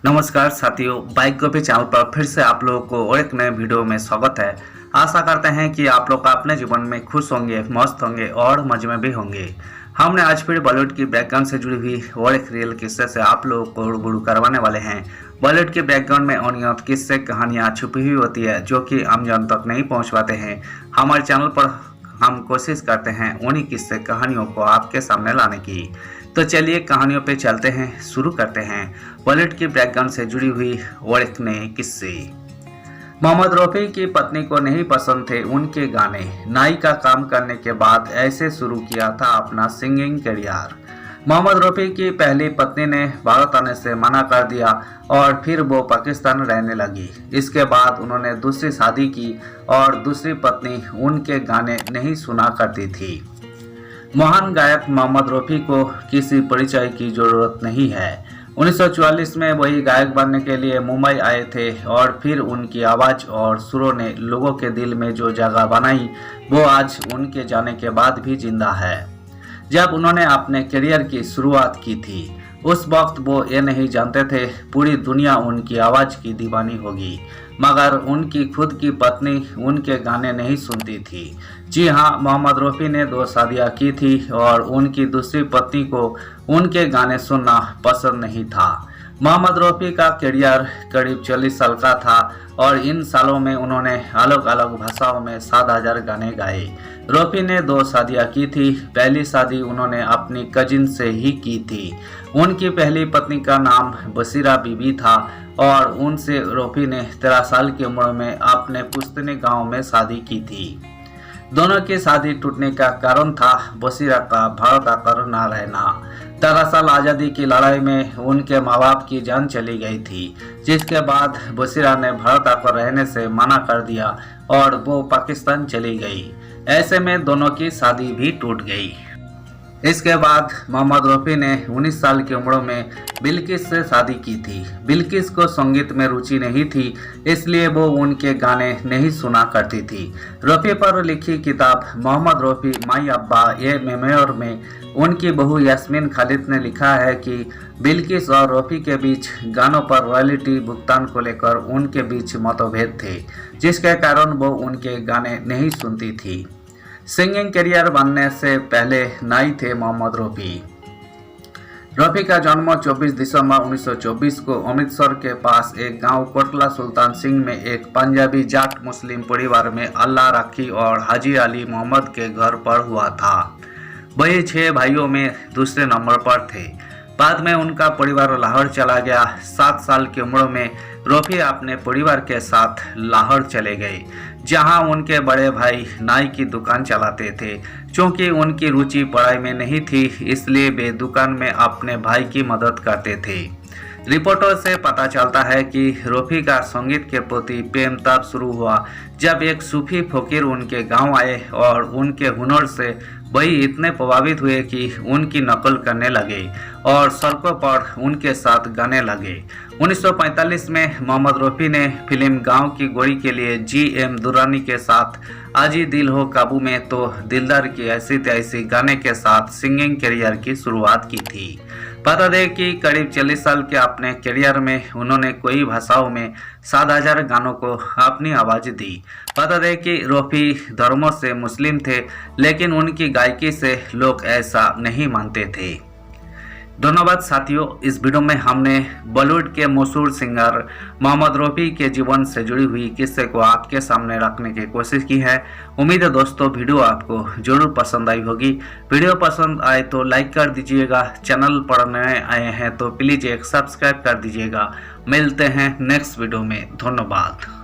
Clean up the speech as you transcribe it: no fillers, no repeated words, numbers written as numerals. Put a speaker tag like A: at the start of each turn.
A: नमस्कार साथियों, bike copy channel पर फिर से आप लोगों को और एक नए वीडियो में स्वागत है। आशा करते हैं कि आप लोग अपने जीवन में खुश होंगे, मस्त होंगे और मजे में भी होंगे। हमने आज फिर बॉलीवुड की बैकग्राउंड से जुड़ी हुई और एक रियल किस्से से आप लोगों को रूबरू करवाने वाले हैं। बॉलीवुड के बैकग्राउंड में अनियत किस्से कहानियाँ छुपी हुई होती है जो कि आम जन तक नहीं पहुँच पाते हैं। हमारे चैनल पर हम कोशिश करते हैं उन्हीं किस्से कहानियों को आपके सामने लाने की। तो चलिए कहानियों पे चलते हैं, शुरू करते हैं बॉलीवुड की बैकग्राउंड से जुड़ी हुई और एक नए किस्से। मोहम्मद रफ़ी की पत्नी को नहीं पसंद थे उनके गाने। नाई का काम करने के बाद ऐसे शुरू किया था अपना सिंगिंग करियर। मोहम्मद रफ़ी की पहली पत्नी ने भारत आने से मना कर दिया और फिर वो पाकिस्तान रहने लगी। इसके बाद उन्होंने दूसरी शादी की और दूसरी पत्नी उनके गाने नहीं सुना करती थी। महान गायक मोहम्मद रफ़ी को किसी परिचय की जरूरत नहीं है। 1944 में वही गायक बनने के लिए मुंबई आए थे और फिर उनकी आवाज़ और सुरों ने लोगों के दिल में जो जगह बनाई वो आज उनके जाने के बाद भी जिंदा है। जब उन्होंने अपने करियर की शुरुआत की थी उस वक्त वो ये नहीं जानते थे पूरी दुनिया उनकी आवाज़ की दीवानी होगी, मगर उनकी खुद की पत्नी उनके गाने नहीं सुनती थी। जी हाँ, मोहम्मद रफ़ी ने 2 शादियाँ की थी और उनकी दूसरी पत्नी को उनके गाने सुनना पसंद नहीं था। मोहम्मद रफ़ी का करियर करीब 40 साल का था और इन सालों में उन्होंने अलग अलग भाषाओं में 7,000 गाने गाए। रफ़ी ने 2 शादियाँ की थी। पहली शादी उन्होंने अपनी कजिन से ही की थी। उनकी पहली पत्नी का नाम बशीरा बीबी था और उनसे रफ़ी ने 13 साल की उम्र में अपने पुश्तैनी गांव में शादी की थी। दोनों की शादी टूटने का कारण था बशीरा का भारत आकर न रहना। दरअसल आज़ादी की लड़ाई में उनके माँ बाप की जान चली गई थी, जिसके बाद बशीरा ने भारत आकर रहने से मना कर दिया और वो पाकिस्तान चली गई। ऐसे में दोनों की शादी भी टूट गई। इसके बाद मोहम्मद रफ़ी ने 19 साल की उम्र में बिल्किस से शादी की थी। बिल्किस को संगीत में रुचि नहीं थी, इसलिए वो उनके गाने नहीं सुना करती थी। रफ़ी पर लिखी किताब मोहम्मद रफ़ी माई अब्बा ये मेमोयर में उनकी बहू यास्मीन खालिद ने लिखा है कि बिल्किस और रफ़ी के बीच गानों पर रॉयल्टी भुगतान को लेकर उनके बीच मतभेद थे, जिसके कारण वो उनके गाने नहीं सुनती थी। सिंगिंग करियर बनने से पहले नाई थे मोहम्मद रफ़ी। रफ़ी का जन्म 24 दिसंबर 1924 को अमृतसर के पास एक गांव कोटला सुल्तान सिंह में एक पंजाबी जाट मुस्लिम परिवार में अल्लाह राखी और हाजी अली मोहम्मद के घर पर हुआ था। वही 6 भाइयों में दूसरे नंबर पर थे। बाद में उनका परिवार लाहौर चला गया। 7 साल की उम्र में रफ़ी अपने परिवार के साथ लाहौर चले गए, जहां उनके बड़े भाई नाई की दुकान चलाते थे। क्योंकि उनकी रुचि पढ़ाई में नहीं थी, इसलिए वे दुकान में अपने भाई की मदद करते थे। रिपोर्टों से पता चलता है कि रफ़ी का संगीत के प्रति प्रेम तब शुरू हुआ जब एक सूफी फकीर उनके गांव आए और उनके हुनर से वही इतने प्रभावित हुए कि उनकी नकल करने लगे और सड़कों पर उनके साथ गाने लगे। 1945 में मोहम्मद रफ़ी ने फिल्म गांव की गोरी के लिए GM दुर्रानी के साथ आजी दिल हो काबू में तो दिलदार की ऐसी तैसी गाने के साथ सिंगिंग करियर की शुरुआत की थी। बता दें कि करीब 40 साल के अपने करियर में उन्होंने कई भाषाओं में 7,000 गानों को अपनी आवाज़ दी। बता दें कि रफ़ी धर्मों से मुस्लिम थे, लेकिन उनकी गायकी से लोग ऐसा नहीं मानते थे। धन्यवाद साथियों, इस वीडियो में हमने बॉलीवुड के मशहूर सिंगर मोहम्मद रफ़ी के जीवन से जुड़ी हुई किस्से को आपके सामने रखने की कोशिश की है। उम्मीद है दोस्तों वीडियो आपको जरूर पसंद आई होगी। वीडियो पसंद आए तो लाइक कर दीजिएगा। चैनल पर नए आए हैं तो प्लीज़ एक सब्सक्राइब कर दीजिएगा। मिलते हैं नेक्स्ट वीडियो में। धन्यवाद।